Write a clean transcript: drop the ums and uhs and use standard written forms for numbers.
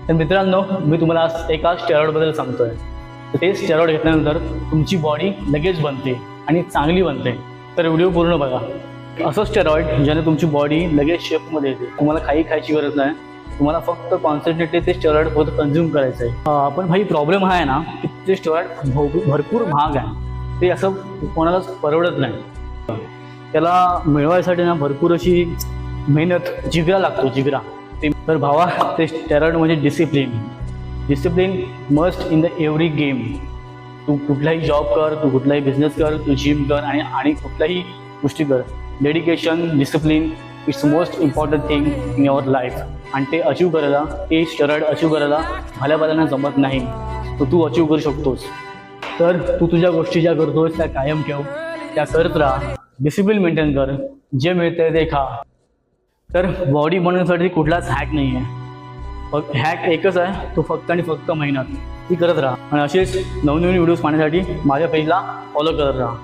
तर मित्रांनो, मी तुम्हाला आज एका स्टेरॉइडबद्दल सांगतोय. तर ते स्टेरॉइड घेतल्यानंतर तुमची बॉडी लगेच बनते आणि चांगली बनते. तर व्हिडिओ पूर्ण बघा. असं स्टेरॉइड ज्याने तुमची बॉडी लगेच शेपमध्ये येते. तुम्हाला काही खायची गरज नाही. तुम्हाला फक्त कॉन्सन्ट्रेटली ते स्टेरॉइड फक्त कन्झ्युम करायचं आहे. पण भाई प्रॉब्लेम हा आहे ना की ते स्टेरॉइड भरपूर महाग आहे. ते असं कोणालाच परवडत नाही. त्याला मिळवायसाठी ना भरपूर अशी मेहनत, जिगरा लागतो, जिगरा. तर भावा, ते स्टेरॉइड म्हणजे discipline must in the every game. तू कुठलाही जॉब कर, तू कुठलाही बिझनेस कर, तू जिम कर आणि कुठल्याही गोष्टी कर. Dedication, discipline it's most important thing in your life. आणि ते अचीव करायला, ते स्टेरॉइड अचीव करायला भल्याभल्यांना जमत नाही. तर तू अचीव करू शकतोस. तर तू तुझ्या गोष्टी ज्या करतोस त्या कायम ठेव, त्या करत राहा. डिसिप्लिन मेंटेन कर. जे मिळतंय ते खा. तर बॉडी बनवण्यासाठी कुठलाच हॅक नाही आहे. फक्त हॅक एकच आहे, तो फक्त आणि फक्त मेहनत. ती करत राहा. आणि असेच नवनवीन व्हिडिओज पाहण्यासाठी माझ्या पेजला फॉलो करत राहा.